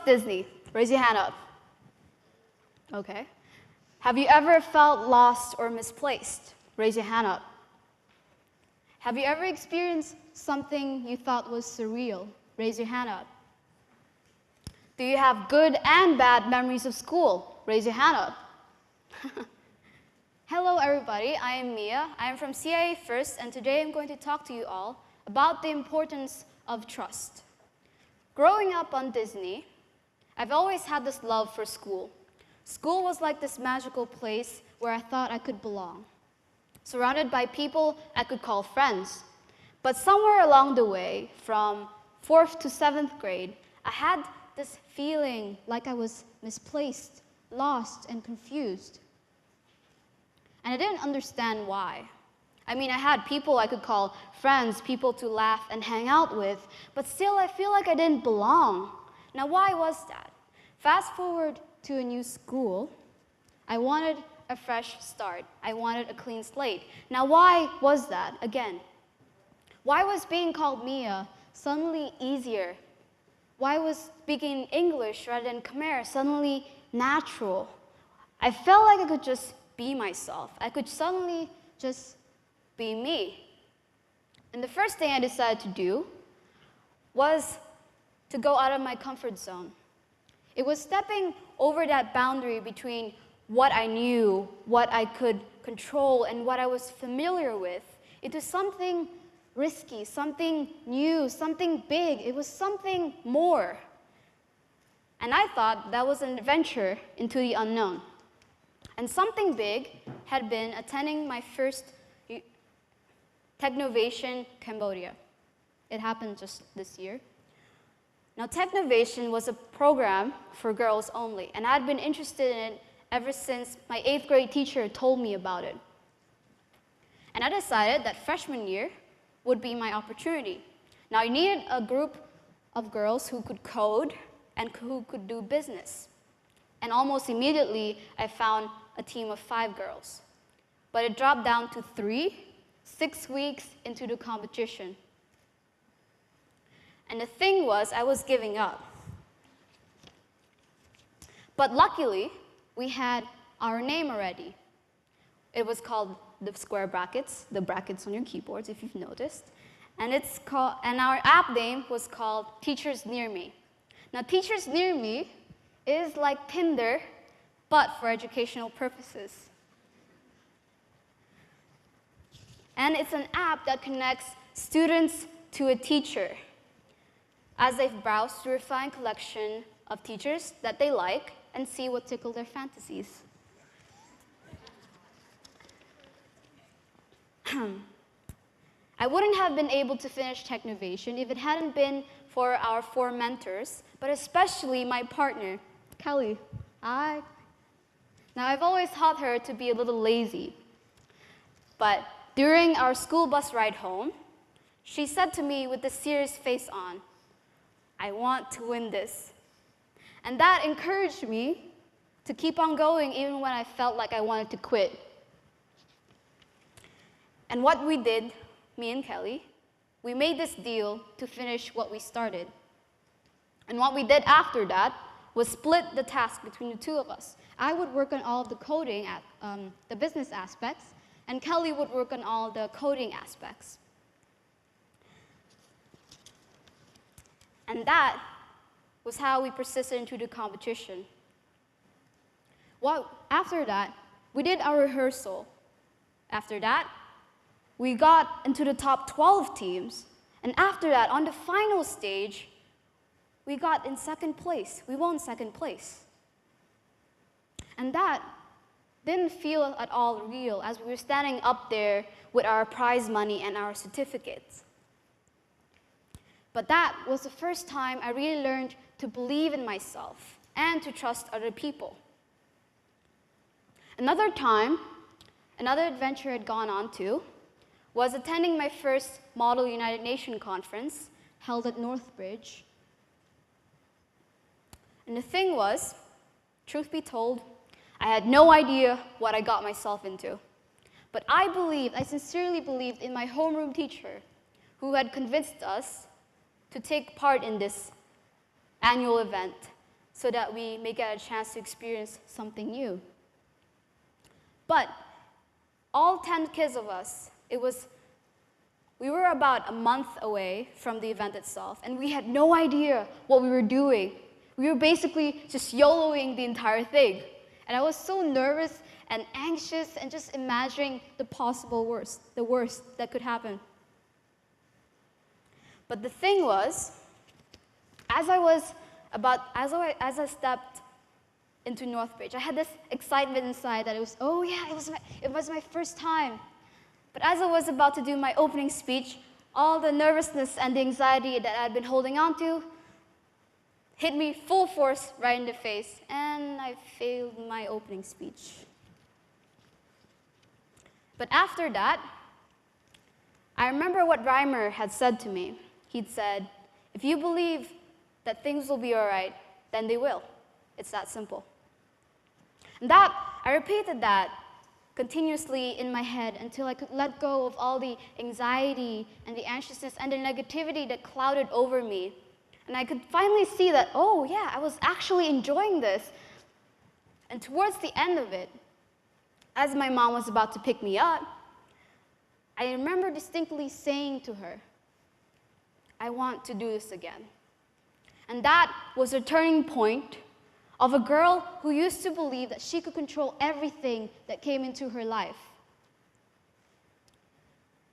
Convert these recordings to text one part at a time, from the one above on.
Disney? Raise your hand up. Okay. Have you ever felt lost or misplaced? Raise your hand up. Have you ever experienced something you thought was surreal? Raise your hand up. Do you have good and bad memories of school? Raise your hand up. Hello everybody, I am Mia. I am from CIA First, and today I'm going to talk to you all about the importance of trust. Growing up on Disney, I've always had this love for school. School was like this magical place where I thought I could belong, surrounded by people I could call friends. But somewhere along the way, from 4th to 7th grade, I had this feeling like I was misplaced, lost, and confused. And I didn't understand why. I mean, I had people I could call friends, people to laugh and hang out with, but still I feel like I didn't belong. Now, why was that? Fast forward to a new school, I wanted a fresh start. I wanted a clean slate. Now, why was that? Again, why was being called Mia suddenly easier? Why was speaking English rather than Khmer suddenly natural? I felt like I could just be myself. I could suddenly just be me. And the first thing I decided to do was to go out of my comfort zone. It was stepping over that boundary between what I knew, what I could control, and what I was familiar with into something risky, something new, something big. It was something more. And I thought that was an adventure into the unknown. And something big had been attending my first Technovation Cambodia. It happened just this year. Now, Technovation was a program for girls only, and I'd been interested in it ever since my 8th grade teacher told me about it. And I decided that freshman year would be my opportunity. Now, I needed a group of girls who could code and who could do business. And almost immediately, I found a team of 5 girls. But it dropped down to 3, 6 weeks into the competition. And the thing was, I was giving up. But luckily, we had our name already. It was called the square brackets, the brackets on your keyboards, if you've noticed. And our app name was called Teachers Near Me. Now, Teachers Near Me is like Tinder, but for educational purposes. And it's an app that connects students to a teacher as they browse through a fine collection of teachers that they like and see what tickle their fantasies. I wouldn't have been able to finish Technovation if it hadn't been for our 4 mentors, but especially my partner, Kelly. Now, I've always taught her to be a little lazy, but during our school bus ride home, she said to me with a serious face on, "I want to win this." And that encouraged me to keep on going even when I felt like I wanted to quit. And what we did, me and Kelly, we made this deal to finish what we started. And what we did after that was split the task between the 2 of us. I would work on all of the coding, the business aspects, and Kelly would work on all the coding aspects. And that was how we persisted into the competition. Well, after that, we did our rehearsal. After that, we got into the top 12 teams. And after that, on the final stage, we got in 2nd place. We won 2nd place. And that didn't feel at all real as we were standing up there with our prize money and our certificates. But that was the first time I really learned to believe in myself and to trust other people. Another time, another adventure I'd gone on to was attending my first Model United Nations conference held at Northbridge. And the thing was, truth be told, I had no idea what I got myself into. But I sincerely believed in my homeroom teacher who had convinced us to take part in this annual event. so that we may get a chance to experience something new. But all 10 kids of us, we were about a month away from the event itself, and we had no idea what we were doing. We were basically just YOLOing the entire thing. And I was so nervous and anxious and just imagining the possible worst, the worst that could happen. But the thing was, as I stepped into Northbridge, I had this excitement inside that it was my first time. But as I was about to do my opening speech, all the nervousness and the anxiety that I'd been holding on to hit me full force right in the face, and I failed my opening speech. But after that, I remember what Reimer had said to me. He'd said, if you believe that things will be all right, then they will. It's that simple. And I repeated that continuously in my head until I could let go of all the anxiety and the anxiousness and the negativity that clouded over me. And I could finally see that, oh yeah, I was actually enjoying this. And towards the end of it, as my mom was about to pick me up, I remember distinctly saying to her, I want to do this again. And that was a turning point of a girl who used to believe that she could control everything that came into her life.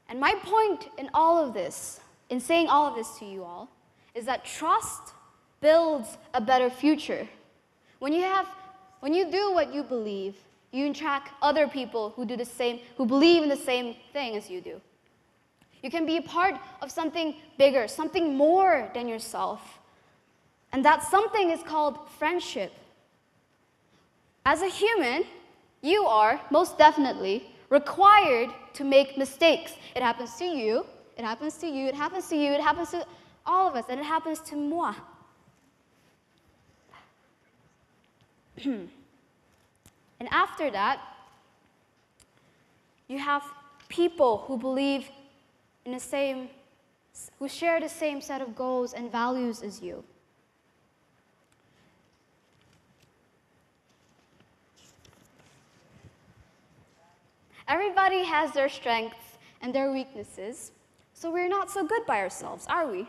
And my point in all of this, in saying all of this to you all, is that trust builds a better future. When you do what you believe, you attract other people who do the same, who believe in the same thing as you do. You can be a part of something bigger, something more than yourself. And that something is called friendship. As a human, you are most definitely required to make mistakes. It happens to you, it happens to you, it happens to you, it happens to all of us, and it happens to moi. And after that, you have people who believe in who share the same set of goals and values as you. Everybody has their strengths and their weaknesses, so we're not so good by ourselves, are we?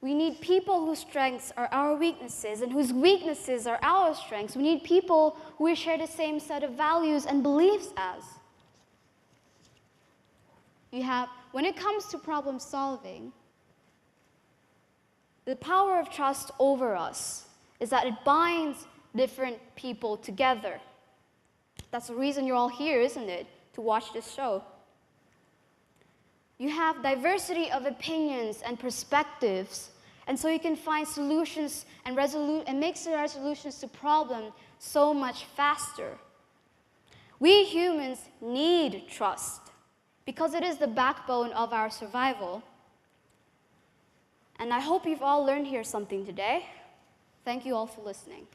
We need people whose strengths are our weaknesses and whose weaknesses are our strengths. We need people who we share the same set of values and beliefs as. When it comes to problem solving, the power of trust over us is that it binds different people together. That's the reason you're all here, isn't it? To watch this show. You have diversity of opinions and perspectives, and so you can find solutions and make our solutions to problems so much faster. We humans need trust because it is the backbone of our survival. And I hope you've all learned here something today. Thank you all for listening.